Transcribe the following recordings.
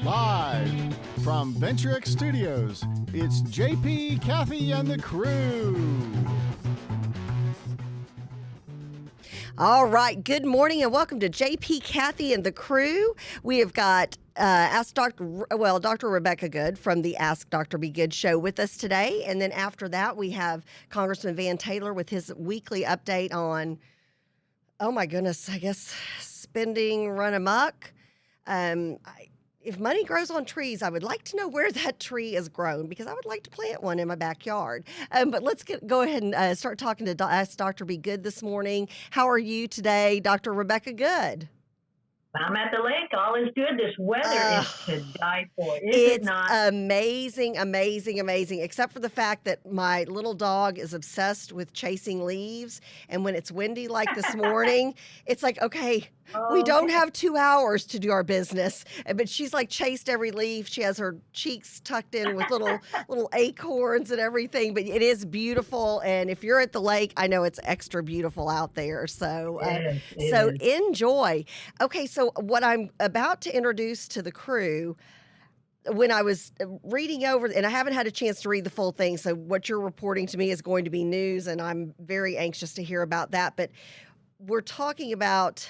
Live from VentureX Studios, it's JP, Kathy, and the crew. All right. Good morning and welcome to JP, Kathy, and the crew. We have got Dr. Rebecca Good from the Ask Dr. Be Good show with us today. And then after that, we have Congressman Van Taylor with his weekly update on, oh my goodness, I guess spending run amok. If money grows on trees, I would like to know where that tree is grown because I would like to plant one in my backyard. But let's go ahead and start talking to Ask Dr. Be Good this morning. How are you today, Dr. Rebecca Good? I'm at the lake. All is good. This weather is to die for. Is it's it not? Amazing, amazing, amazing, except for the fact that my little dog is obsessed with chasing leaves. And when it's windy like this morning, it's like, okay, we don't have 2 hours to do our business. But she's like chased every leaf. She has her cheeks tucked in with little acorns and everything. But it is beautiful. And if you're at the lake, I know it's extra beautiful out there. So, enjoy. Okay, so what I'm about to introduce to the crew, when I was reading over, and I haven't had a chance to read the full thing, so what you're reporting to me is going to be news, and I'm very anxious to hear about that. But we're talking about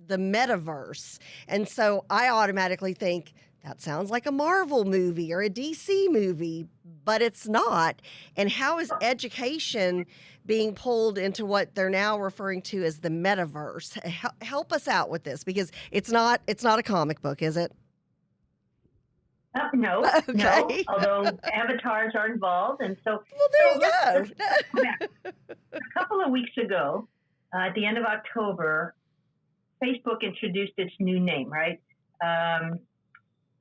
the Metaverse. And so I automatically think that sounds like a Marvel movie or a DC movie, but it's not. And how is education being pulled into what they're now referring to as the Metaverse? Help us out with this, because it's not a comic book, is it? No, okay. No. Although avatars are involved, and so well, there you go. A couple of weeks ago, at the end of October, Facebook introduced its new name. Right?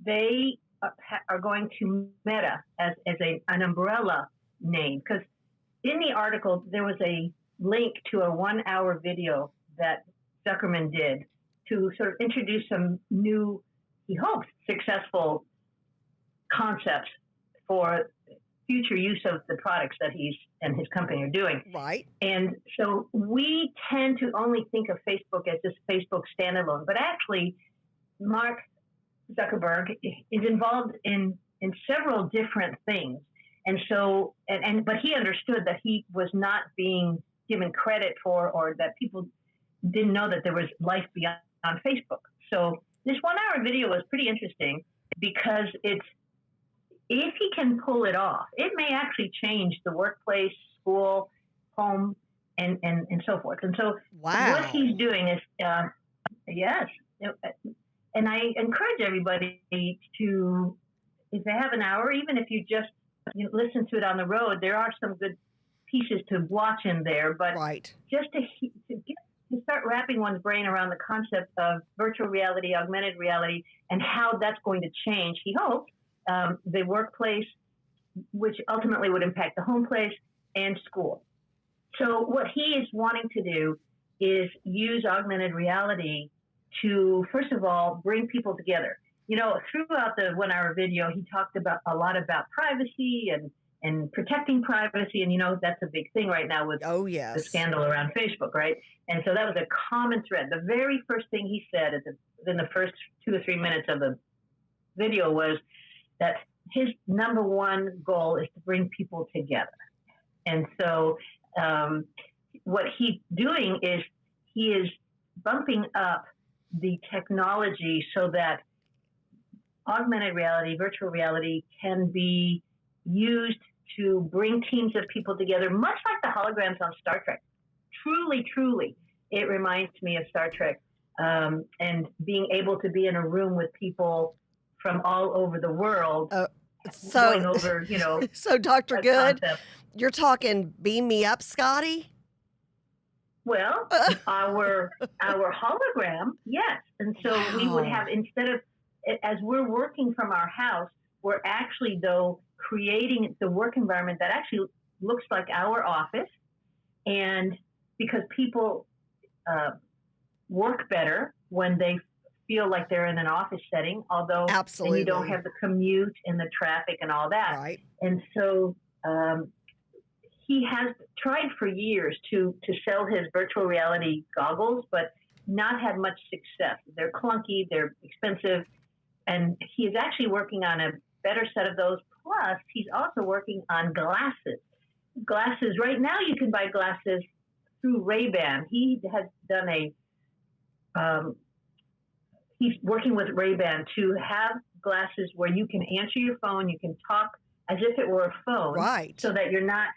They are going to Meta as an umbrella name, because in the article there was a link to a 1-hour video that Zuckerman did to sort of introduce some new, he hopes, successful concepts for future use of the products that he's and his company are doing. Right. And so we tend to only think of Facebook as this Facebook standalone, but actually Mark Zuckerberg is involved in several different things. And so, but he understood that he was not being given credit for, or that people didn't know that there was life beyond Facebook. So this 1-hour video was pretty interesting because if he can pull it off, it may actually change the workplace, school, home, and so forth. And so what he's doing is, yes. And I encourage everybody to, if they have an hour, even if you just listen to it on the road, there are some good pieces to watch in there. But just to start wrapping one's brain around the concept of virtual reality, augmented reality, and how that's going to change, he hopes, the workplace, which ultimately would impact the home place and school. So what he is wanting to do is use augmented reality to, first of all, bring people together. Throughout the 1-hour video, he talked a lot about privacy and protecting privacy. And, that's a big thing right now with the scandal around Facebook, right? And so that was a common thread. The very first thing he said in the first 2 or 3 minutes of the video was that his number one goal is to bring people together. And so what he's doing is he is bumping up the technology so that augmented reality, virtual reality can be used to bring teams of people together, much like the holograms on Star Trek. Truly, truly, it reminds me of Star Trek, and being able to be in a room with people from all over the world. Going over, So, Dr. Good, you're talking beam me up, Scotty? Well, our hologram, yes. And so we would have, instead of, as we're working from our house, we're actually, though, creating the work environment that actually looks like our office. And because people work better when they feel like they're in an office setting, although you don't have the commute and the traffic and all that. Right. And so he has tried for years to sell his virtual reality goggles, but not had much success. They're clunky, they're expensive, and he is actually working on a better set of those. Plus, he's also working on glasses. Glasses, right now you can buy glasses through Ray-Ban. He has done he's working with Ray-Ban to have glasses where you can answer your phone, you can talk as if it were a phone. Right. So that you're not,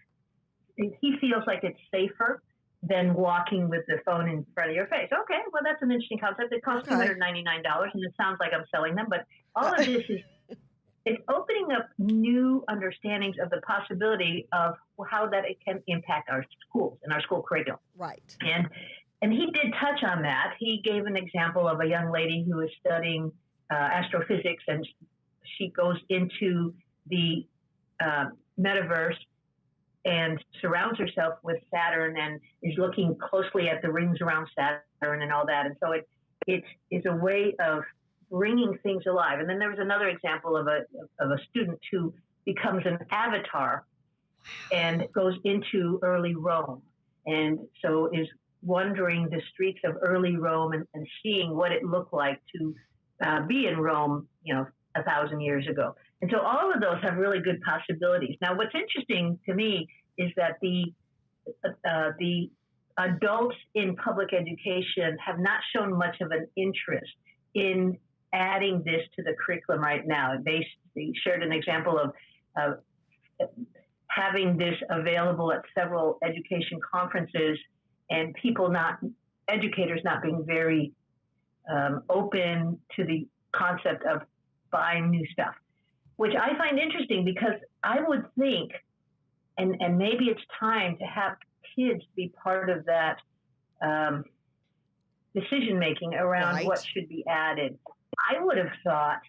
he feels like it's safer than walking with the phone in front of your face. Okay, well, that's an interesting concept. It costs $299, and it sounds like I'm selling them, but all of this is, it's opening up new understandings of the possibility of how that it can impact our schools and our school curriculum. Right. And he did touch on that. He gave an example of a young lady who is studying astrophysics, and she goes into the Metaverse and surrounds herself with Saturn and is looking closely at the rings around Saturn and all that. And so it is a way of bringing things alive. And then there was another example of a student who becomes an avatar and goes into early Rome, and so is wandering the streets of early Rome and seeing what it looked like to be in Rome, 1,000 years ago. And so all of those have really good possibilities. Now, what's interesting to me is that the adults in public education have not shown much of an interest in adding this to the curriculum right now. They shared an example of having this available at several education conferences, and educators not being very open to the concept of buying new stuff, which I find interesting because I would think, and maybe it's time to have kids be part of that decision-making around what should be added. I would have thought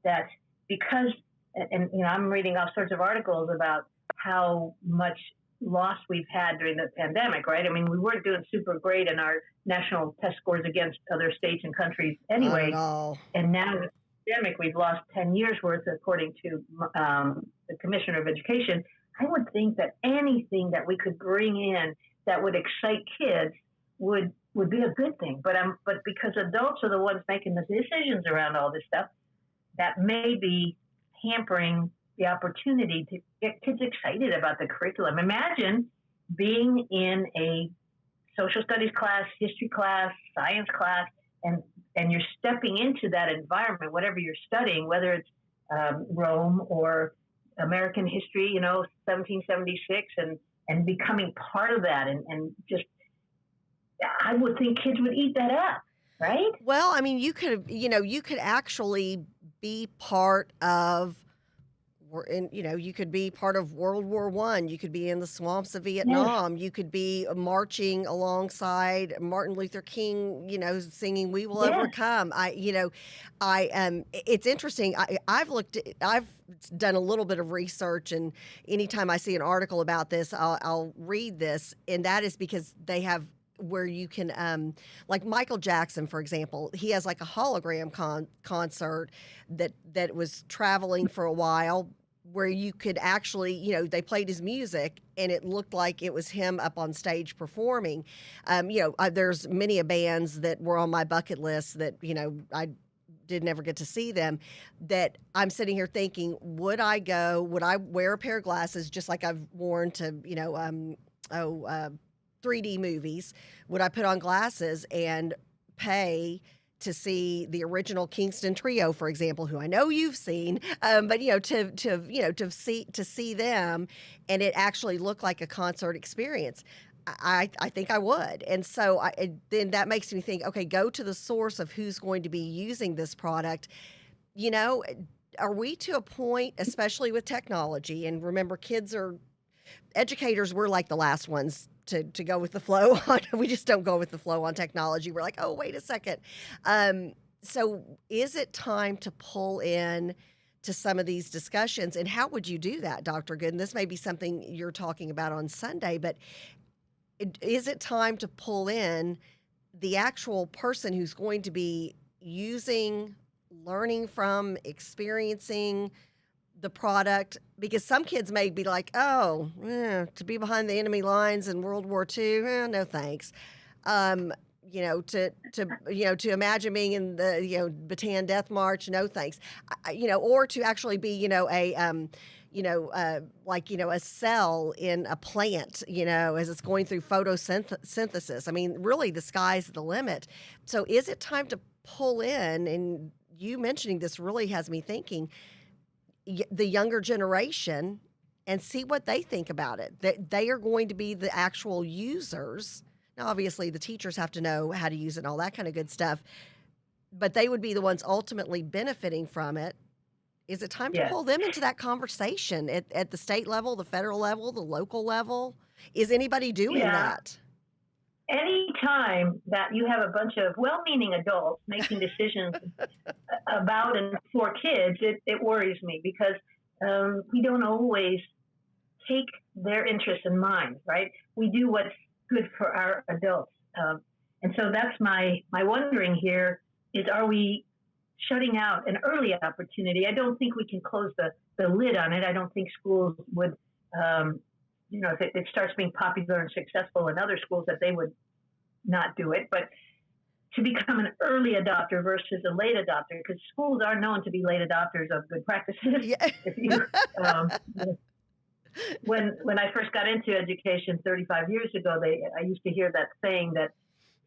that because, and I'm reading all sorts of articles about how much loss we've had during the pandemic, right? I mean, we weren't doing super great in our national test scores against other states and countries anyway. And now with the pandemic, we've lost 10 years worth, according to the Commissioner of Education. I would think that anything that we could bring in that would excite kids would be a good thing. But because adults are the ones making the decisions around all this stuff, that may be hampering the opportunity to get kids excited about the curriculum. Imagine being in a social studies class, history class, science class, and you're stepping into that environment, whatever you're studying, whether it's Rome or American history, 1776, and becoming part of that, and just, I would think kids would eat that up, right? Well, I mean, you could actually be part of, you could be part of World War I. You could be in the swamps of Vietnam. You could be marching alongside Martin Luther King, singing "We Will Overcome." It's interesting. I've done a little bit of research, and anytime I see an article about this, I'll read this, and that is because they have where you can, like Michael Jackson, for example, he has like a hologram concert that was traveling for a while, where you could actually, they played his music and it looked like it was him up on stage performing. There's many bands that were on my bucket list that, I did never get to see them, that I'm sitting here thinking, would I wear a pair of glasses just like I've worn to, 3D movies? Would I put on glasses and pay to see the original Kingston Trio, for example, who I know you've seen, but to see them and it actually looked like a concert experience? I think I would. And so then that makes me think, okay, go to the source of who's going to be using this product. Are we to a point, especially with technology, and remember, educators, we're like the last ones to go with the flow. We just don't go with the flow on technology. We're like, oh, wait a second. So is it time to pull in to some of these discussions? And how would you do that, Dr. Gooden? This may be something you're talking about on Sunday, but is it time to pull in the actual person who's going to be using, learning from, experiencing the product? Because some kids may be like, to be behind the enemy lines in World War II, no thanks. to imagine being in the, Bataan Death March, no thanks. Or to actually be, a cell in a plant, as it's going through photosynthesis. I mean, really, the sky's the limit. So is it time to pull in, and you mentioning this really has me thinking, the younger generation and see what they think about it? That they are going to be the actual users. Now, obviously, the teachers have to know how to use it and all that kind of good stuff, but they would be the ones ultimately benefiting from it. Is it time to pull them into that conversation at the state level, the federal level, the local level? Is anybody doing that? Any time that you have a bunch of well-meaning adults making decisions about and for kids, it worries me, because we don't always take their interests in mind, right? We do what's good for our adults. And so that's my wondering here is, are we shutting out an early opportunity? I don't think we can close the lid on it. I don't think schools would, if it starts being popular and successful in other schools, that they would not do it. But to become an early adopter versus a late adopter, because schools are known to be late adopters of good practices. Yeah. If you, when I first got into education 35 years ago, I used to hear that saying that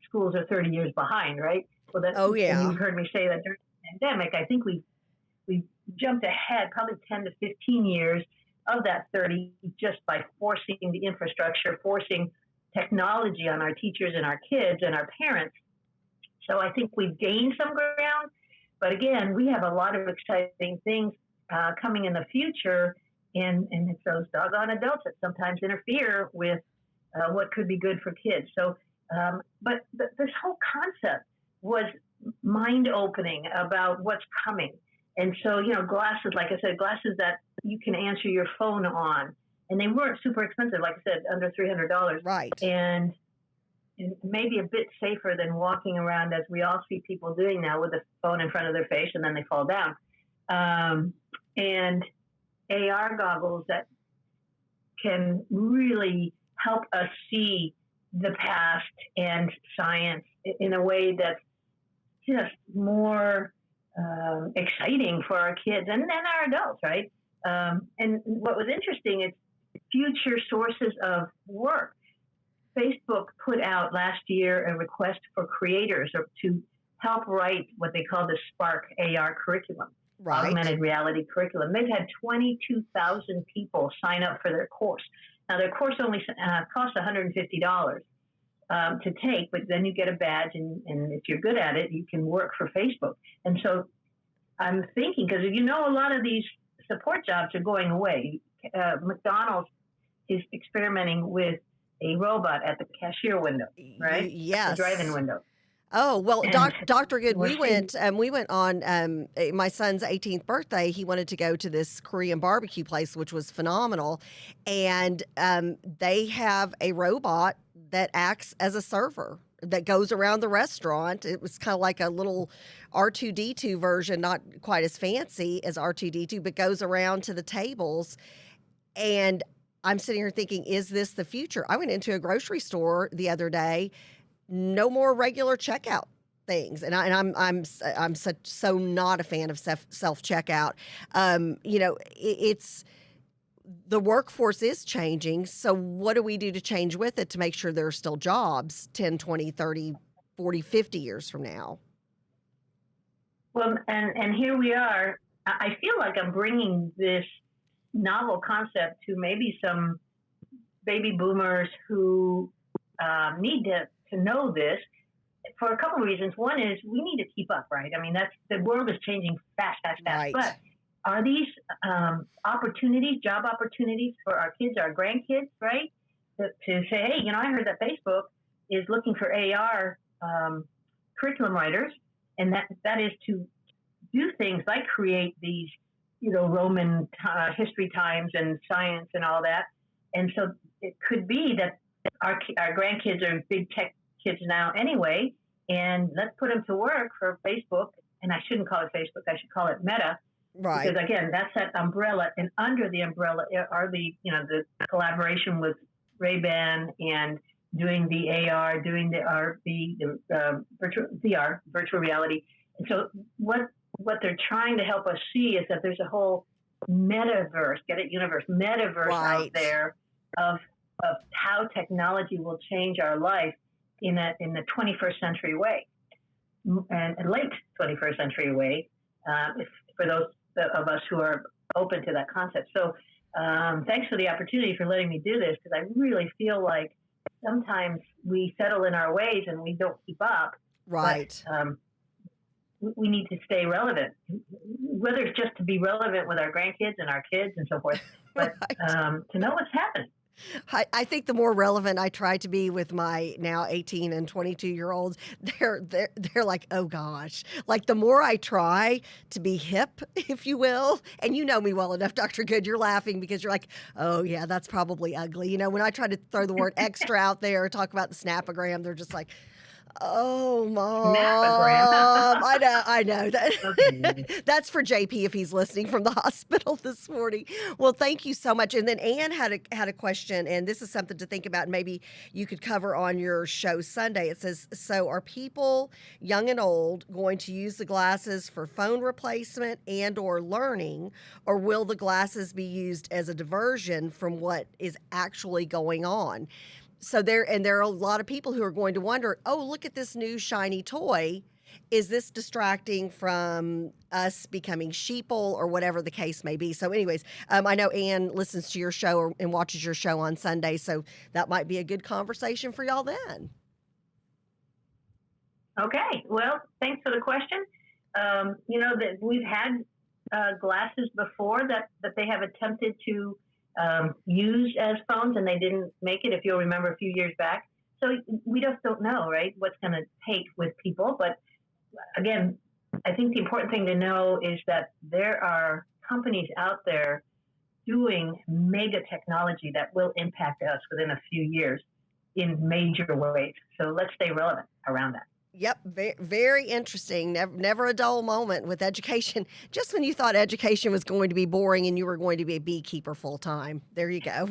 schools are 30 years behind, right? Well, oh yeah. And you've heard me say that during the pandemic. I think we jumped ahead probably 10 to 15 years of that 30 just by forcing the infrastructure, forcing technology on our teachers and our kids and our parents. So I think we've gained some ground, but again, we have a lot of exciting things coming in the future, and it's those doggone adults that sometimes interfere with what could be good for kids. So, but this whole concept was mind-opening about what's coming. And so, glasses, like I said, glasses that you can answer your phone on, and they weren't super expensive, like I said, under $300. Right. And maybe a bit safer than walking around, as we all see people doing now, with a phone in front of their face and then they fall down. And AR goggles that can really help us see the past and science in a way that's just more exciting for our kids and our adults, right? And what was interesting is future sources of work. Facebook put out last year a request for creators to help write what they call the Spark AR curriculum, right. Augmented reality curriculum. They've had 22,000 people sign up for their course. Now, their course only costs $150 to take, but then you get a badge, and if you're good at it, you can work for Facebook. And so I'm thinking, because a lot of these support jobs are going away. McDonald's is experimenting with a robot at the cashier window, right? Yes. The drive-in window. Oh, well, Dr. Good, we went on my son's 18th birthday. He wanted to go to this Korean barbecue place, which was phenomenal. And they have a robot that acts as a server that goes around the restaurant. It was kind of like a little R2-D2 version, not quite as fancy as R2-D2, but goes around to the tables. And I'm sitting here thinking, is this the future? I went into a grocery store the other day, no more regular checkout things, and I'm so not a fan of self checkout. It's the workforce is changing. So what do we do to change with it to make sure there are still jobs 10, 20, 30, 40, 50 years from now? Well, and here we are. I feel like I'm bringing this novel concept to maybe some baby boomers who need to know this for a couple of reasons. One is we need to keep up, right? I mean, the world is changing fast. Right. But are these opportunities, job opportunities for our kids, our grandkids, right? To say, hey, I heard that Facebook is looking for AR curriculum writers, and that is to do things like create these Roman history times and science and all that. And so it could be that our grandkids are big tech kids now anyway, and let's put them to work for Facebook. And I shouldn't call it Facebook. I should call it Meta. Right. Because again, that's that umbrella. And under the umbrella are the collaboration with Ray-Ban and doing the AR, doing the virtual VR, virtual reality. And so what they're trying to help us see is that there's a whole metaverse, get it, universe, metaverse out there of how technology will change our life in the 21st century way, and late 21st century way, for those of us who are open to that concept. So thanks for the opportunity for letting me do this, because I really feel like sometimes we settle in our ways and we don't keep up. Right. But, we need to stay relevant, whether it's just to be relevant with our grandkids and our kids and so forth, but to know what's happening. I think the more relevant I try to be with my now 18 and 22-year-olds, they're like, oh gosh, like the more I try to be hip, if you will, and you know me well enough, Dr. Good, you're laughing because you're like, oh yeah, that's probably ugly. You know, when I try to throw the word extra out there, talk about the snapogram, they're just like, oh, Mom. I know. That's for JP if he's listening from the hospital this morning. Well, thank you so much. And then Ann had a question, and this is something to think about, and maybe you could cover on your show Sunday. It says, so are people, young and old, going to use the glasses for phone replacement and or learning, or will the glasses be used as a diversion from what is actually going on? So there are a lot of people who are going to wonder, oh, look at this new shiny toy. Is this distracting from us becoming sheeple or whatever the case may be? So anyways, I know Ann listens to your show and watches your show on Sunday, so that might be a good conversation for y'all then. Okay. Well, thanks for the question. That we've had glasses before that they have attempted to use as phones, and they didn't make it, if you'll remember a few years back. So we just don't know, right, what's going to take with people. But again, I think the important thing to know is that there are companies out there doing mega technology that will impact us within a few years in major ways. So let's stay relevant around that. Yep, very interesting. Never a dull moment with education. Just when you thought education was going to be boring and you were going to be a beekeeper full time. There you go.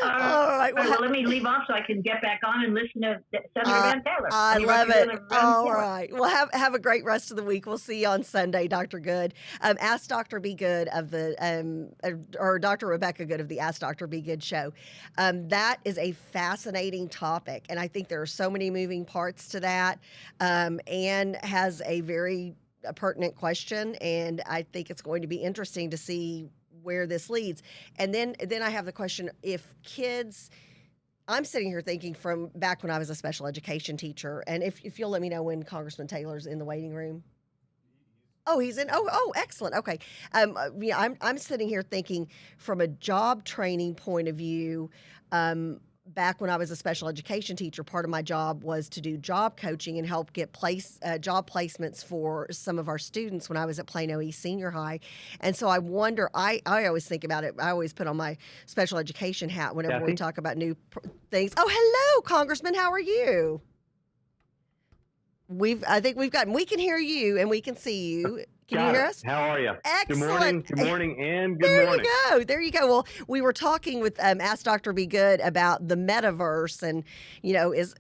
All right. Well, let me leave off so I can get back on and listen to Senator Van Taylor. I love it. All right. Well, have a great rest of the week. We'll see you on Sunday, Dr. Good. Ask Dr. Be Good of the, or Dr. Rebecca Good of the Ask Dr. Be Good show. That is a fascinating topic, and I think there are so many moving parts to that. Anne has a very pertinent question, and I think it's going to be interesting to see where this leads. And then I have the question, if kids, I'm sitting here thinking from back when I was a special education teacher, and if you'll let me know when Congressman Taylor's in the waiting room. Oh, he's in. Oh, excellent. Okay. I'm sitting here thinking from a job training point of view. Back when I was a special education teacher, part of my job was to do job coaching and help get job placements for some of our students when I was at Plano East Senior High. And so I wonder, I always think about it. I always put on my special education hat whenever we talk about new things. Oh, hello, Congressman. How are you? We can hear you and we can see you. Can you hear us? How are you? Excellent. Good morning, and good morning. There you go. Well, we were talking with Ask Dr. Be Good about the metaverse, and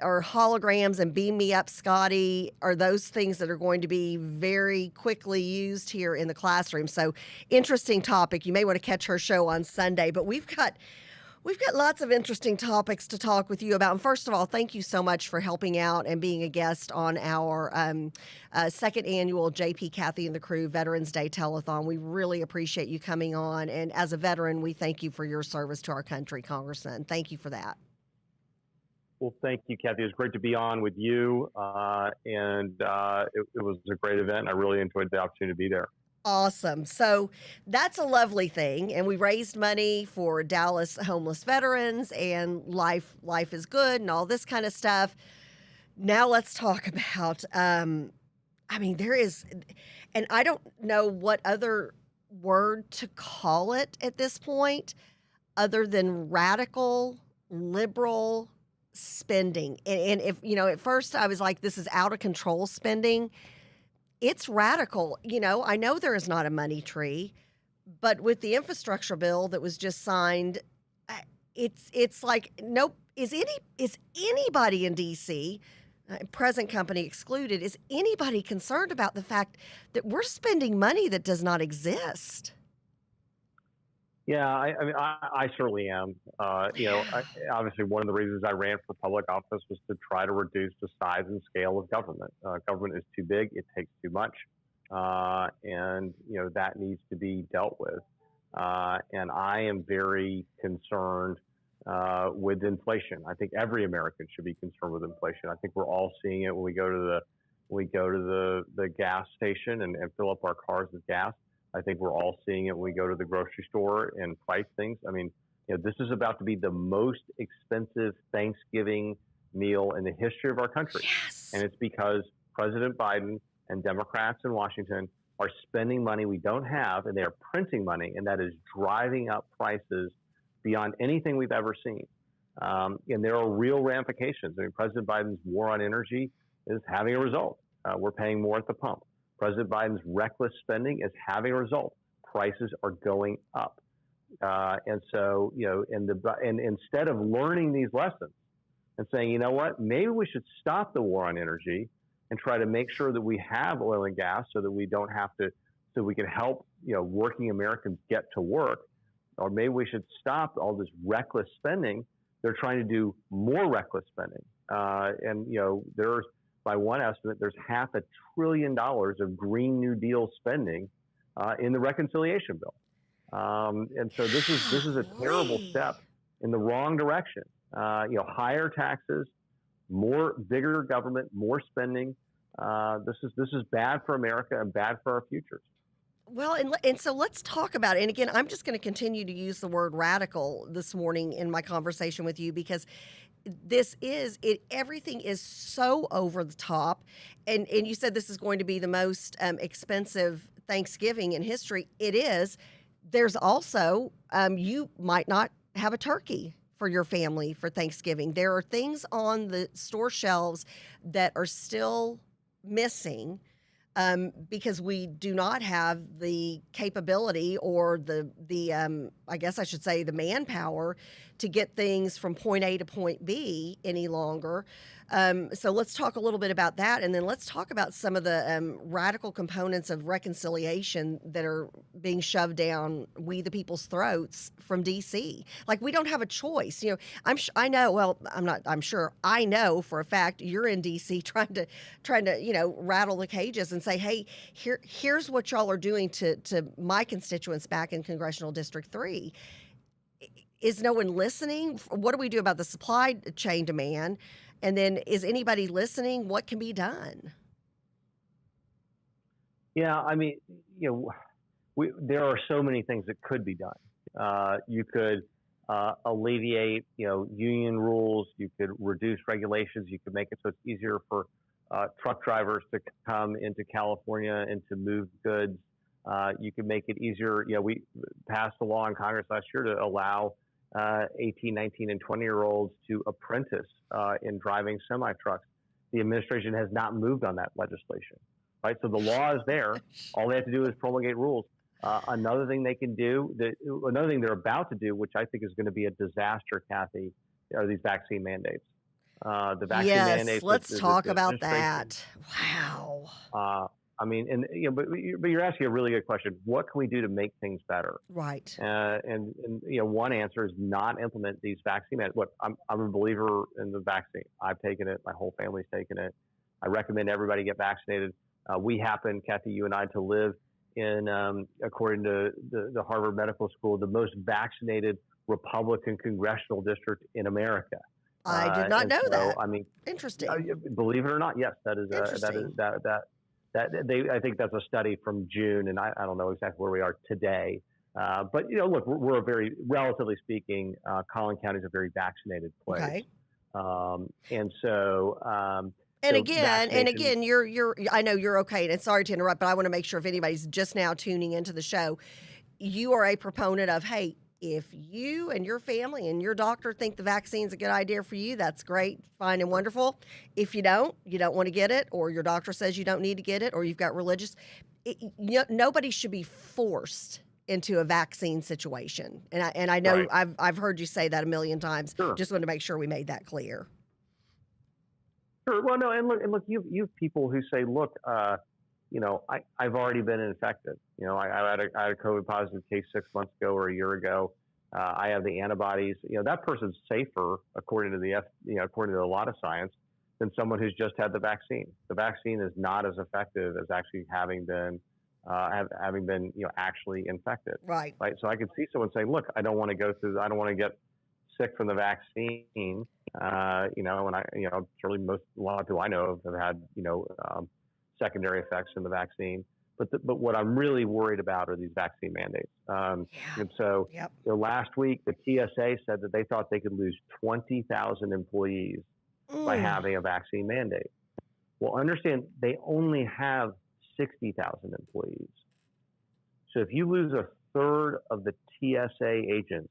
are holograms and Beam Me Up, Scotty, are those things that are going to be very quickly used here in the classroom. So interesting topic. You may want to catch her show on Sunday, but we've got lots of interesting topics to talk with you about. And first of all, thank you so much for helping out and being a guest on our second annual JP, Kathy, and the Crew Veterans Day Telethon. We really appreciate you coming on. And as a veteran, we thank you for your service to our country, Congressman. Thank you for that. Well, thank you, Kathy. It was great to be on with you. It was a great event. I really enjoyed the opportunity to be there. Awesome. So that's a lovely thing. And we raised money for Dallas homeless veterans, and life is good and all this kind of stuff. Now let's talk about, there is, and I don't know what other word to call it at this point other than radical liberal spending. And if, at first I was like, this is out of control spending. It's radical. I know there is not a money tree, but with the infrastructure bill that was just signed, it's like, nope. Is anybody in D.C., present company excluded, is anybody concerned about the fact that we're spending money that does not exist? Yeah, I mean, I certainly am. Obviously, one of the reasons I ran for public office was to try to reduce the size and scale of government. Government is too big; it takes too much, and that needs to be dealt with. And I am very concerned with inflation. I think every American should be concerned with inflation. I think we're all seeing it when we go to the gas station and fill up our cars with gas. I think we're all seeing it when we go to the grocery store and price things. I mean, this is about to be the most expensive Thanksgiving meal in the history of our country. Yes. And it's because President Biden and Democrats in Washington are spending money we don't have, and they are printing money, and that is driving up prices beyond anything we've ever seen. And there are real ramifications. I mean, President Biden's war on energy is having a result. We're paying more at the pump. President Biden's reckless spending is having a result. Prices are going up. And so, and instead of learning these lessons and saying, you know what, maybe we should stop the war on energy and try to make sure that we have oil and gas so that we don't have to, so we can help, working Americans get to work. Or maybe we should stop all this reckless spending. They're trying to do more reckless spending. There's, by one estimate, there's $500 billion of Green New Deal spending in the reconciliation bill. And so this is a terrible step in the wrong direction. Higher taxes, bigger government, more spending. This is bad for America and bad for our futures. Well, and so let's talk about it. And again, I'm just going to continue to use the word radical this morning in my conversation with you, because everything is so over the top. And you said this is going to be the most expensive Thanksgiving in history. It is. There's also, you might not have a turkey for your family for Thanksgiving. There are things on the store shelves that are still missing because we do not have the capability or the I guess I should say the manpower to get things from point A to point B any longer. So let's talk a little bit about that, and then let's talk about some of the radical components of reconciliation that are being shoved down we the people's throats from D.C. Like, we don't have a choice. I know for a fact you're in D.C. trying to rattle the cages and say, hey, here's what y'all are doing to my constituents back in Congressional District 3. Is no one listening? What do we do about the supply chain demand? And then, is anybody listening? What can be done? Yeah, I mean, there are so many things that could be done. You could alleviate, union rules. You could reduce regulations. You could make it so it's easier for truck drivers to come into California and to move goods. You could make it easier. We passed a law in Congress last year to allow 18, 19, and 20-year-olds to apprentice in driving semi-trucks. The administration has not moved on that legislation, right? So the law is there. All they have to do is promulgate rules. Another thing they can do, another thing they're about to do, which I think is going to be a disaster, Kathy, are these vaccine mandates. The vaccine mandates. Yes, let's talk about that. Wow. I mean, but you're asking a really good question. What can we do to make things better? Right. And one answer is not implement these vaccine mandates. Look, I'm a believer in the vaccine. I've taken it. My whole family's taken it. I recommend everybody get vaccinated. We happen, Kathy, you and I, to live in, according to the Harvard Medical School, the most vaccinated Republican congressional district in America. I did not know that. I mean, interesting. Believe it or not, yes, that is I think that's a study from June, and I don't know exactly where we are today. But look, we're a very, relatively speaking, Collin County is a very vaccinated place. Okay. And so. And again, you're. I know you're okay, and sorry to interrupt, but I want to make sure if anybody's just now tuning into the show, you are a proponent of, hey, if you and your family and your doctor think the vaccine's a good idea for you, that's great, fine and wonderful. If you don't want to get it, or your doctor says you don't need to get it, or you've got religious, nobody should be forced into a vaccine situation. And I know Right. I've heard you say that a million times. Sure. Just wanted to make sure we made that clear. Sure. Well, no, and look, you've people who say, look, I've already been infected. I had a COVID positive case 6 months ago or a year ago. I have the antibodies. That person's safer according to according to a lot of science than someone who's just had the vaccine. The vaccine is not as effective as actually having been actually infected. Right. Right. So I could see someone saying, look, I don't want to get sick from the vaccine. And certainly a lot of people I know have had, secondary effects from the vaccine. But what I'm really worried about are these vaccine mandates. And so last week, the TSA said that they thought they could lose 20,000 employees by having a vaccine mandate. Well, understand they only have 60,000 employees. So if you lose a third of the TSA agents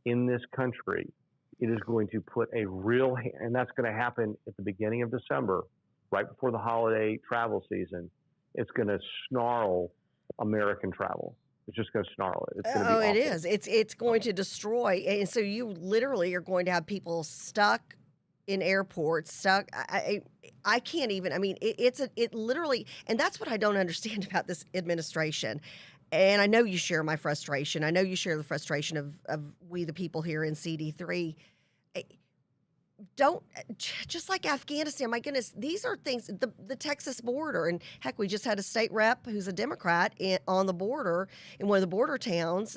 in this country, it is going to put and that's going to happen at the beginning of December, right before the holiday travel season. It's going to snarl American travel. It's just going to snarl it. It's going to be awful. It is. It's going to destroy. And so you literally are going to have people stuck in airports, stuck. I can't even. I mean, it literally, and that's what I don't understand about this administration. And I know you share my frustration. I know you share the frustration of we the people here in CD3. Don't, just like Afghanistan, my goodness, these are things, the Texas border, and heck, we just had a state rep who's a Democrat on the border, in one of the border towns,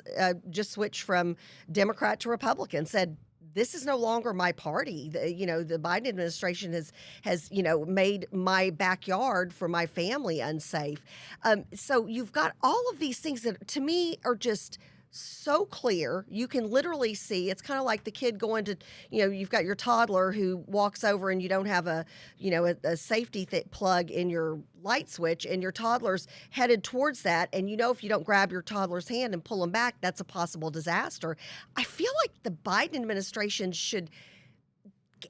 just switched from Democrat to Republican, said, this is no longer my party. The Biden administration has made my backyard for my family unsafe. So you've got all of these things that to me are just so clear. You can literally see. It's kind of like the kid going to, you've got your toddler who walks over and you don't have a safety plug in your light switch, and your toddler's headed towards that. And if you don't grab your toddler's hand and pull him back, that's a possible disaster. I feel like the Biden administration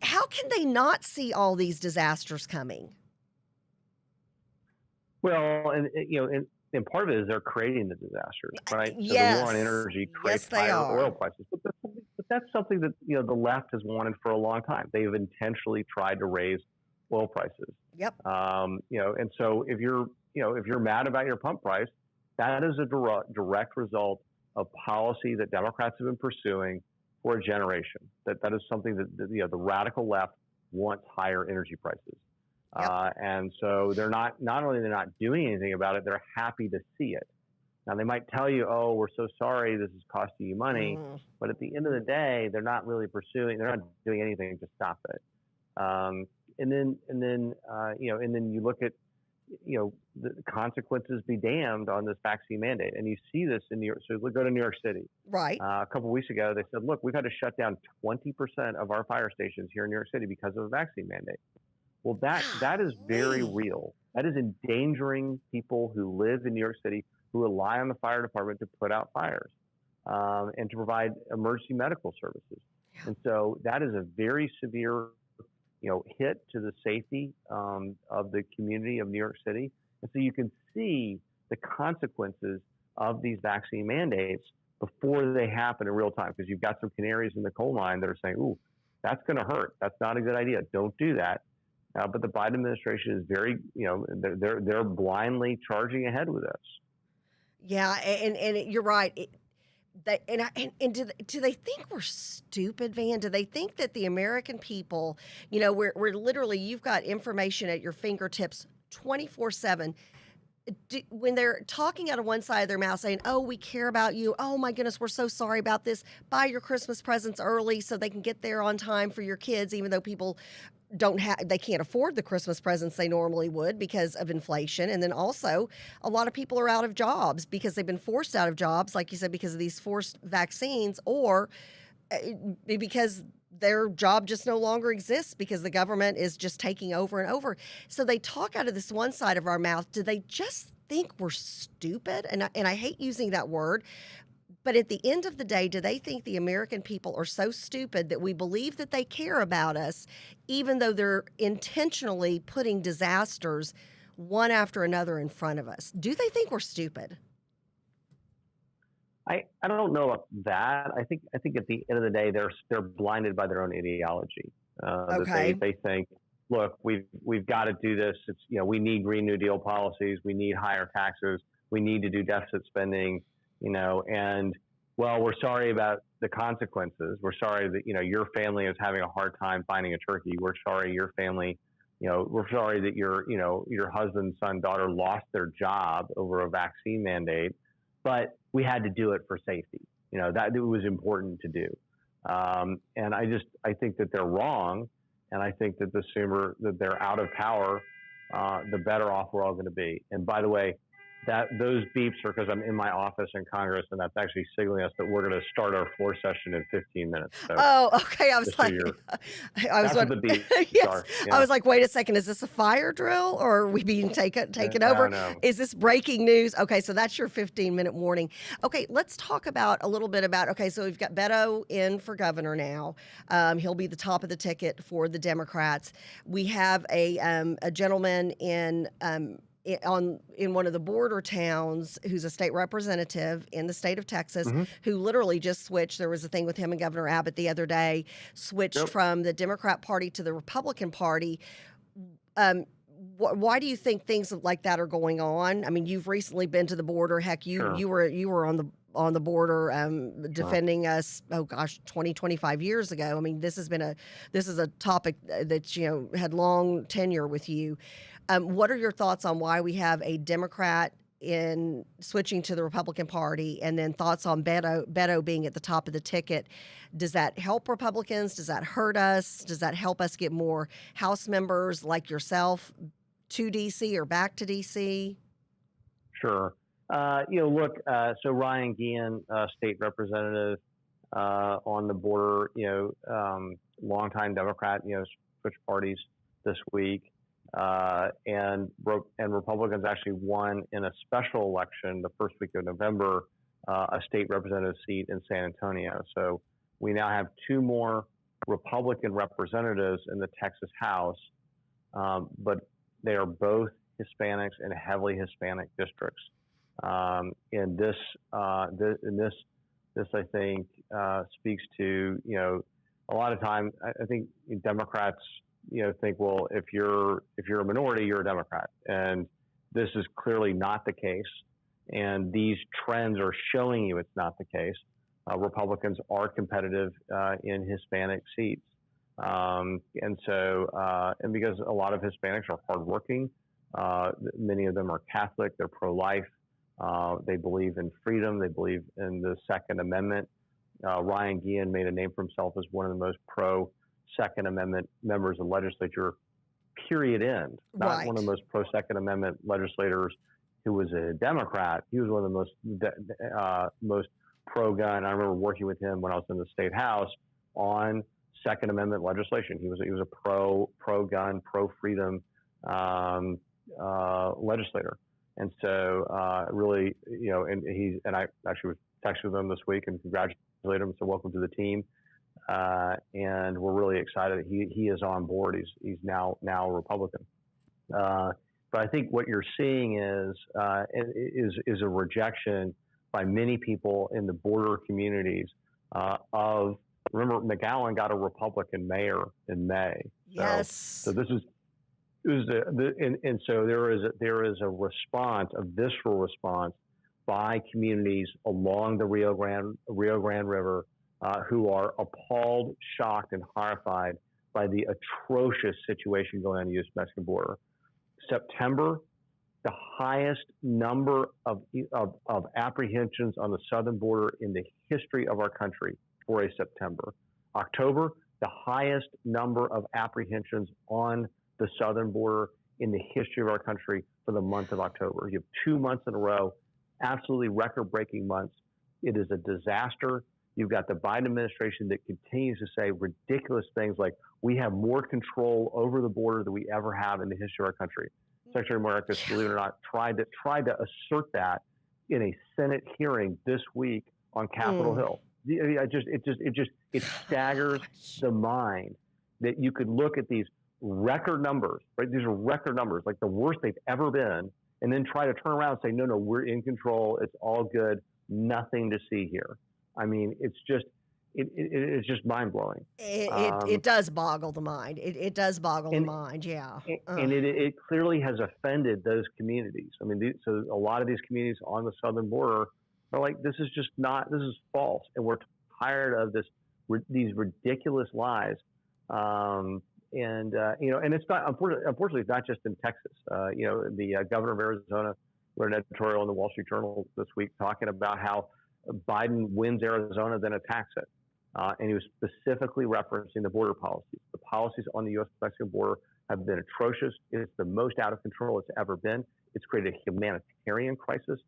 how can they not see all these disasters coming? Well, and part of it is they're creating the disasters, right? Yes. So the war on energy creates higher oil prices. But that's something that the left has wanted for a long time. They've intentionally tried to raise oil prices. Yep. And so if you're mad about your pump price, that is a direct result of policy that Democrats have been pursuing for a generation. That is something that the radical left wants higher energy prices. Yep. And so they're not only they're not doing anything about it, they're happy to see it. Now they might tell you, "Oh, we're so sorry, this is costing you money," but at the end of the day, they're not really they're not doing anything to stop it. And then you look at the consequences be damned on this vaccine mandate, and you see this in New York. So go to New York City. Right. A couple of weeks ago, they said, "Look, we've had to shut down 20% of our fire stations here in New York City because of a vaccine mandate." Well, that is very real. That is endangering people who live in New York City, who rely on the fire department to put out fires and to provide emergency medical services. Yeah. And so that is a very severe, hit to the safety of the community of New York City. And so you can see the consequences of these vaccine mandates before they happen in real time, because you've got some canaries in the coal mine that are saying, "Ooh, that's going to hurt. That's not a good idea. Don't do that." But the Biden administration is very, they're blindly charging ahead with this. Yeah, and you're right. Do they think we're stupid, Van? Do they think that the American people, we're literally, you've got information at your fingertips 24/7. When they're talking out of one side of their mouth saying, "Oh, we care about you. Oh my goodness, we're so sorry about this. Buy your Christmas presents early so they can get there on time for your kids," even though people they can't afford the Christmas presents they normally would because of inflation. And then also a lot of people are out of jobs because they've been forced out of jobs, like you said, because of these forced vaccines, or because their job just no longer exists because the government is just taking over and over. So they talk out of this one side of our mouth. Do they just think we're stupid? And I hate using that word. But at the end of the day, do they think the American people are so stupid that we believe that they care about us, even though they're intentionally putting disasters one after another in front of us? Do they think we're stupid? I don't know about that. I think at the end of the day, they're blinded by their own ideology. Okay. That they think, look, we've got to do this. It's, we need Green New Deal policies. We need higher taxes. We need to do deficit spending. And well, we're sorry about the consequences. We're sorry that your family is having a hard time finding a turkey. We're sorry your family. We're sorry that your husband, son, daughter lost their job over a vaccine mandate, but we had to do it for safety. That it was important to do. And I think that they're wrong. And I think that the sooner that they're out of power, the better off we're all going to be. And by the way, those beeps are because I'm in my office in Congress, and that's actually signaling us that we're going to start our floor session in 15 minutes. So Oh, okay. I was like, I was that's what the beeps yes. are. Yeah. I was like, wait a second, is this a fire drill or are we being taken over? No. Is this breaking news? Okay, so that's your 15-minute warning. Okay, let's talk about a little bit about, okay, so we've got Beto in for governor now. He'll be the top of the ticket for the Democrats. We have a gentleman in one of the border towns who's a state representative in the state of Texas who literally just switched. There was a thing with him and Governor Abbott the other day, switched from the Democrat Party to the Republican Party. Why do you think things like that are going on? I mean, you've recently been to the border. Heck, you were on the border defending us, 25 years ago. I mean, this is a topic that had long tenure with you. What are your thoughts on why we have a Democrat in switching to the Republican Party, and then thoughts on Beto being at the top of the ticket? Does that help Republicans? Does that hurt us? Does that help us get more House members like yourself to D.C. or back to D.C.? Sure. Look, so Ryan Guillen, state representative on the border, longtime Democrat, switched parties this week. And Republicans actually won in a special election the first week of November, a state representative seat in San Antonio. So we now have two more Republican representatives in the Texas House, but they are both Hispanics in heavily Hispanic districts. And this I think speaks to a lot of time. I think Democrats think, well, if you're a minority, you're a Democrat, and this is clearly not the case. And these trends are showing you it's not the case. Republicans are competitive in Hispanic seats, and because a lot of Hispanics are hardworking, many of them are Catholic, they're pro-life, they believe in freedom, they believe in the Second Amendment. Ryan Guillen made a name for himself as one of the most pro-Second Amendment members of the legislature, period, end. Not one of the most pro-Second Amendment legislators who was a Democrat. He was one of the most pro-gun. I remember working with him when I was in the state house on Second Amendment legislation. He was a pro-gun, pro-freedom legislator. And so really, and I actually was texting with him this week and congratulated him. So welcome to the team. And we're really excited. He is on board. He's now a Republican. But I think what you're seeing is a rejection by many people in the border communities remember, McAllen got a Republican mayor in May. Yes. So this is and so there is a response, a visceral response by communities along the Rio Grande River who are appalled, shocked, and horrified by the atrocious situation going on the U.S.-Mexican border. September, the highest number of apprehensions on the southern border in the history of our country for a September. October, the highest number of apprehensions on the southern border in the history of our country for the month of October. You have 2 months in a row, absolutely record-breaking months. It is a disaster. You've got the Biden administration that continues to say ridiculous things like, we have more control over the border than we ever have in the history of our country. Secretary Marcus, believe it or not, tried to assert that in a Senate hearing this week on Capitol Hill. It staggers the mind that you could look at these record numbers, right? These are record numbers, like the worst they've ever been, and then try to turn around and say, no, we're in control. It's all good. nothing to see here. I mean, it's just mind blowing. It does boggle the mind. It does boggle the and- mind. Yeah. And it clearly has offended those communities. I mean, so a lot of these communities on the southern border are like, this is false, and we're tired of these ridiculous lies. And it's not, unfortunately, it's not just in Texas. The governor of Arizona wrote an editorial in the Wall Street Journal this week talking about how Biden wins Arizona, then attacks it. And he was specifically referencing the border policies. The policies on the U.S.-Mexican border have been atrocious. It's the most out of control it's ever been. It's created a humanitarian crisis.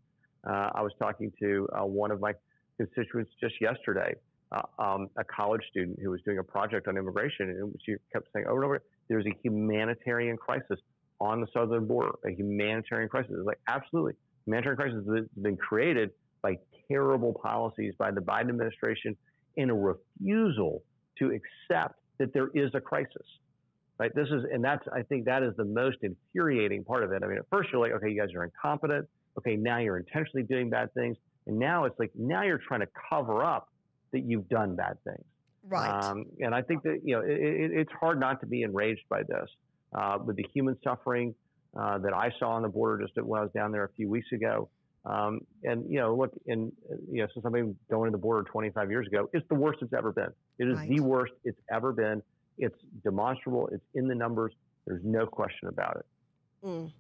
I was talking to one of my constituents just yesterday, a college student who was doing a project on immigration, and she kept saying over and over, there's a humanitarian crisis on the southern border, a humanitarian crisis. It's like, absolutely. Humanitarian crisis has been created by terrible policies by the Biden administration in a refusal to accept that there is a crisis. Right? I think that is the most infuriating part of it. I mean, at first you're like, okay, you guys are incompetent. Okay, now you're intentionally doing bad things. And now it's like, now you're trying to cover up that you've done bad things. Right. And I think that, it's hard not to be enraged by this. With the human suffering that I saw on the border just when I was down there a few weeks ago. Since I've been going to the border 25 years ago, it's the worst it's ever been. It is the worst it's ever been. It's demonstrable. It's in the numbers. There's no question about it. Mm.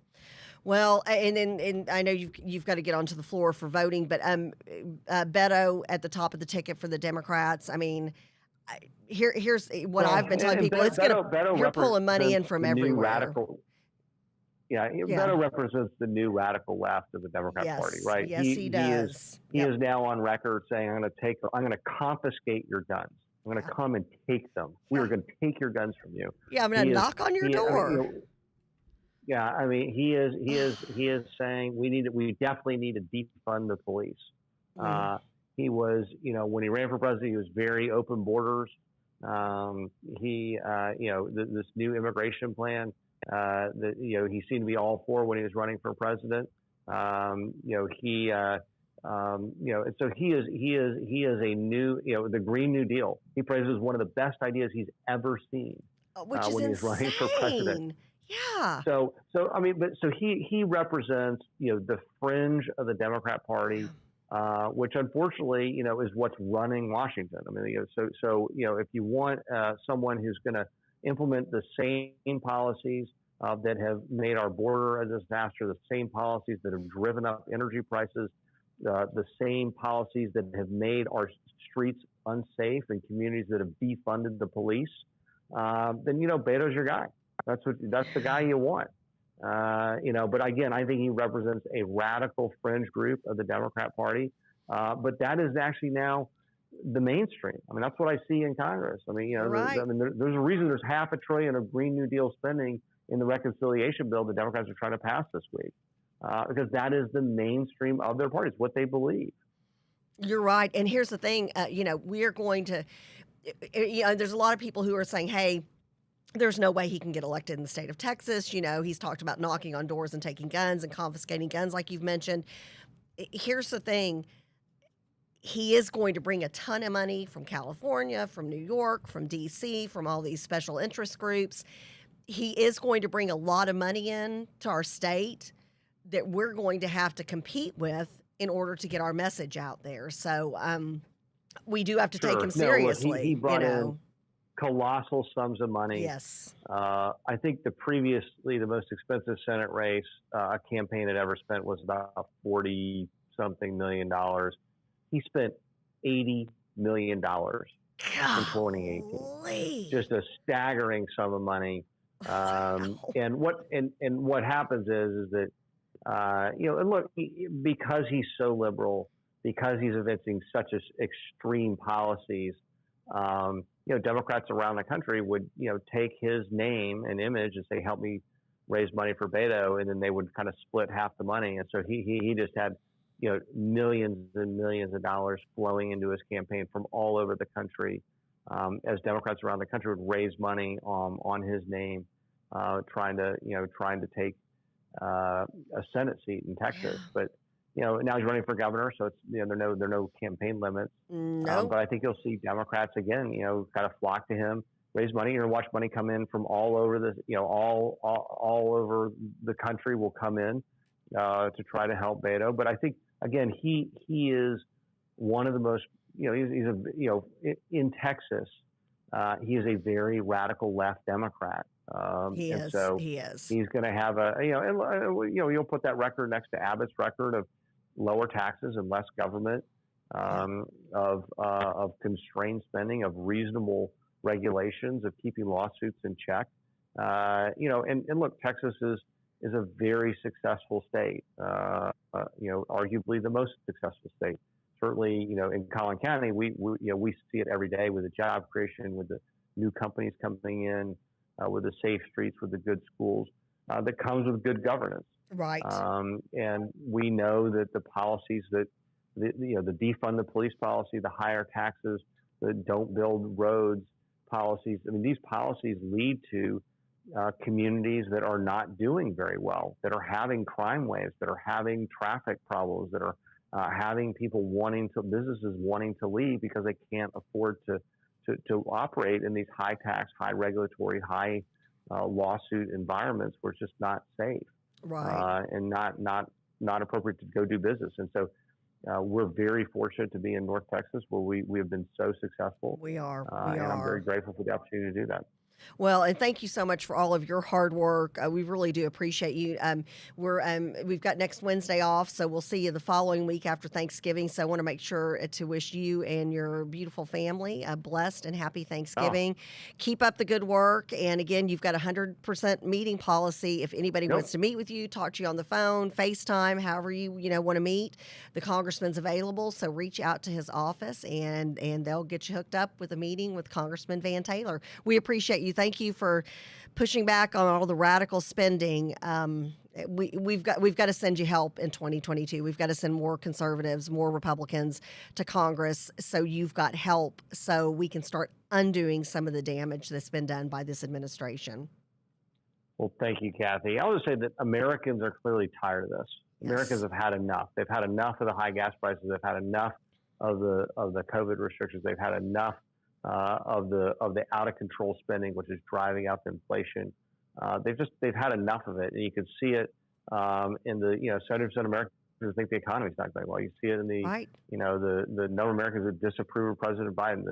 Well, and I know you've got to get onto the floor for voting, but Beto at the top of the ticket for the Democrats. I mean, here's what I've been telling people: you're pulling money in from everywhere. Beto represents the new radical left of the Democrat Party, right? Yes, he does. He is now on record saying, I'm going to confiscate your guns. I'm going to come and take them. We are going to take your guns from you. Yeah, I'm going to knock on your door. He is saying we definitely need to defund the police. He was, when he ran for president, he was very open borders. This new immigration plan, he seemed to be all for when he was running for president. So he is a new, the Green New Deal. He praises one of the best ideas he's ever seen which is when he was running for president. Yeah. So he represents, the fringe of the Democrat Party, which unfortunately, is what's running Washington. I mean, if you want someone who's going to implement the same policies that have made our border a disaster, the same policies that have driven up energy prices, the same policies that have made our streets unsafe and communities that have defunded the police, then Beto's your guy. That's the guy you want. But again, I think he represents a radical fringe group of the Democrat Party. But that is actually now the mainstream. I mean, that's what I see in Congress. I mean, there's a reason there's $500 billion of Green New Deal spending in the reconciliation bill the Democrats are trying to pass this week, because that is the mainstream of their party. It's what they believe. You're right. And here's the thing, we are going to, there's a lot of people who are saying, hey, there's no way he can get elected in the state of Texas. He's talked about knocking on doors and taking guns and confiscating guns, like you've mentioned. Here's the thing. He is going to bring a ton of money from California, from New York, from D.C., from all these special interest groups. He is going to bring a lot of money in to our state that we're going to have to compete with in order to get our message out there. So we do have to take him seriously. He brought in colossal sums of money. Yes. I think the most expensive Senate race a campaign had ever spent was about $40-something million. He spent $80 million in 2018. Just a staggering sum of money. And what happens is that and look, because he's so liberal, because he's advancing such extreme policies, Democrats around the country would take his name and image and say, help me raise money for Beto, and then they would kind of split half the money. And so he just had millions and millions of dollars flowing into his campaign from all over the country, as Democrats around the country would raise money on his name, trying to take a Senate seat in Texas. But now he's running for governor, so it's there are no campaign limits. No. But I think you'll see Democrats again, kind of flock to him, raise money. You're gonna watch money come in from all over all over the country will come in to try to help Beto. But I think again, he is one of the most, in Texas, he is a very radical left Democrat. He and is. so He is. he's going to have you'll put that record next to Abbott's record of lower taxes and less government, of constrained spending, of reasonable regulations, of keeping lawsuits in check. And look, Texas is a very successful state. Arguably the most successful state. Certainly, in Collin County, we see it every day with the job creation, with the new companies coming in, with the safe streets, with the good schools, that comes with good governance. Right. And we know that the policies that, the defund the police policy, the higher taxes, the don't build roads policies. I mean, these policies lead to communities that are not doing very well, that are having crime waves, that are having traffic problems, that are having businesses wanting to leave because they can't afford to operate in these high tax, high regulatory, high lawsuit environments where it's just not safe, Right. and not appropriate to go do business. And so we're very fortunate to be in North Texas, where we have been so successful. We are. And I'm very grateful for the opportunity to do that. Well, and thank you so much for all of your hard work. We really do appreciate you. We've got next Wednesday off, so we'll see you the following week after Thanksgiving. So I want to make sure to wish you and your beautiful family a blessed and happy Thanksgiving. Keep up the good work. And again, you've got 100% meeting policy. If anybody wants to meet with you, talk to you on the phone, FaceTime, however you want to meet, the congressman's available. So reach out to his office, and they'll get you hooked up with a meeting with Congressman Van Taylor. We appreciate you. Thank you for pushing back on all the radical spending. We've got to send you help in 2022. We've got to send more conservatives, more Republicans to Congress, so you've got help, so we can start undoing some of the damage that's been done by this administration. Well, thank you, Kathy. I'll just say that Americans are clearly tired of this. Yes. Americans have had enough. They've had enough of the high gas prices. They've had enough of the COVID restrictions. They've had enough of the out of control spending, which is driving up inflation. They've had enough of it, and you can see it in the 70% of Americans think the economy is not going well. You see it in the the number of Americans that disapprove of President Biden,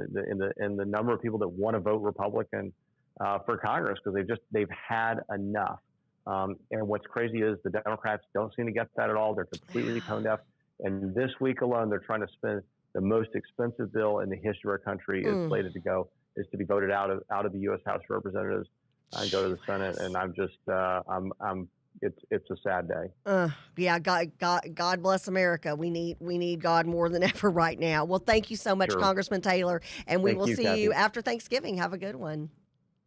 in the number of people that want to vote Republican for Congress because they've had enough. And what's crazy is the Democrats don't seem to get that at all. They're completely tone deaf. And this week alone, they're trying to spend the most expensive bill in the history of our country is slated to be voted out of the U.S. House of Representatives and go to the Senate. And I'm just, it's a sad day. Yeah, God bless America. We need God more than ever right now. Well, thank you so much, Sure. Congressman Taylor, and we Thank will you, see Kathy. you after Thanksgiving. Have a good one.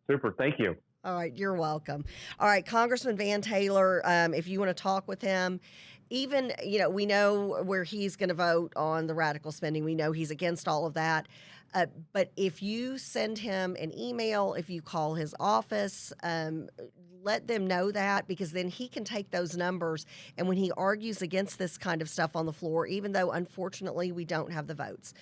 Super. Thank you. All right, you're welcome. All right, Congressman Van Taylor, if you want to talk with him, even, we know where he's going to vote on the radical spending. We know he's against all of that. But if you send him an email, if you call his office, let them know that, because then he can take those numbers. And when he argues against this kind of stuff on the floor, even though unfortunately we don't have the votes,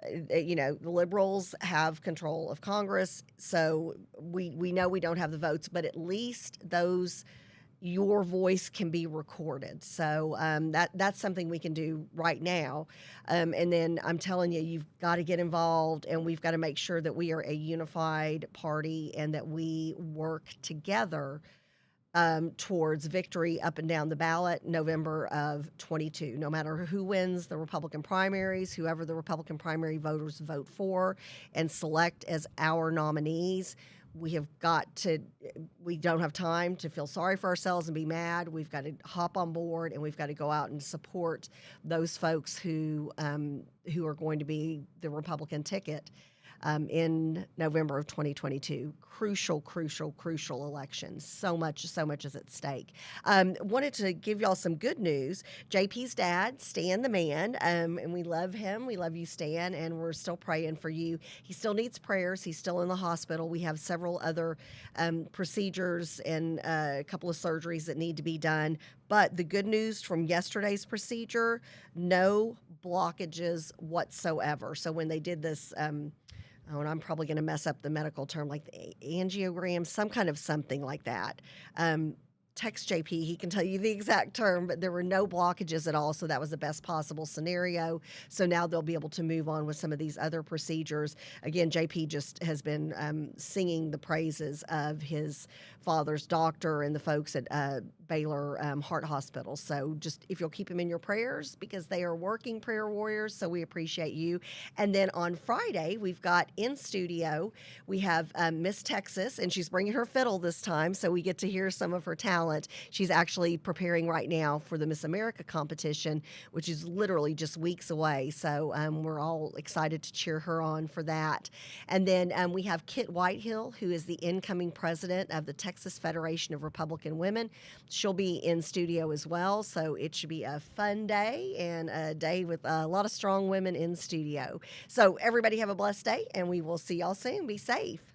the liberals have control of Congress. So we know we don't have the votes, but at least your voice can be recorded. So that's something we can do right now. And then I'm telling you, you've got to get involved, and we've got to make sure that we are a unified party and that we work together towards victory up and down the ballot November of 22. No matter who wins the Republican primaries, whoever the Republican primary voters vote for and select as our nominees, we don't have time to feel sorry for ourselves and be mad. We've got to hop on board, and we've got to go out and support those folks who are going to be the Republican ticket. in November of 2022. Crucial, crucial, crucial elections. So much is at stake. Wanted to give y'all some good news. JP's dad, Stan the man, and we love him. We love you, Stan, and we're still praying for you. He still needs prayers. He's still in the hospital. We have several other procedures and a couple of surgeries that need to be done. But the good news from yesterday's procedure, no blockages whatsoever. So when they did this, and I'm probably going to mess up the medical term, like the angiogram, some kind of something like that. Text JP, he can tell you the exact term, but there were no blockages at all, so that was the best possible scenario. So now they'll be able to move on with some of these other procedures. Again, JP just has been singing the praises of his father's doctor and the folks at Baylor Heart Hospital. So just if you'll keep him in your prayers, because they are working prayer warriors, so we appreciate you. And then on Friday, we've got in studio, we have Miss Texas, and she's bringing her fiddle this time, so we get to hear some of her talent. She's actually preparing right now for the Miss America competition, which is literally just weeks away. So we're all excited to cheer her on for that. And then we have Kit Whitehill, who is the incoming president of the Texas Federation of Republican Women. She'll be in studio as well. So it should be a fun day and a day with a lot of strong women in studio. So everybody have a blessed day, and we will see y'all soon. Be safe.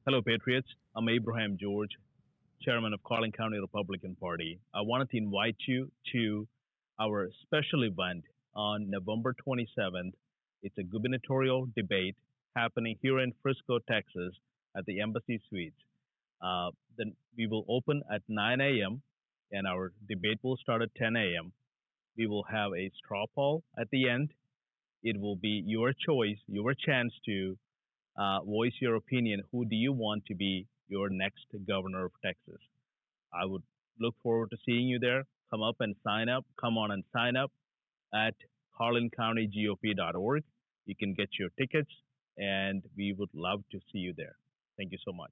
Hello, Patriots. I'm Abraham George, Chairman of Collin County Republican Party. I wanted to invite you to our special event on November 27th. It's a gubernatorial debate happening here in Frisco, Texas at the Embassy Suites. Then we will open at 9 a.m. and our debate will start at 10 a.m. We will have a straw poll at the end. It will be your choice, your chance to voice your opinion. Who do you want to be your next governor of Texas? I would look forward to seeing you there. Come up and sign up. Come on and sign up at CarlinCountyGOP.org. You can get your tickets, and we would love to see you there. Thank you so much.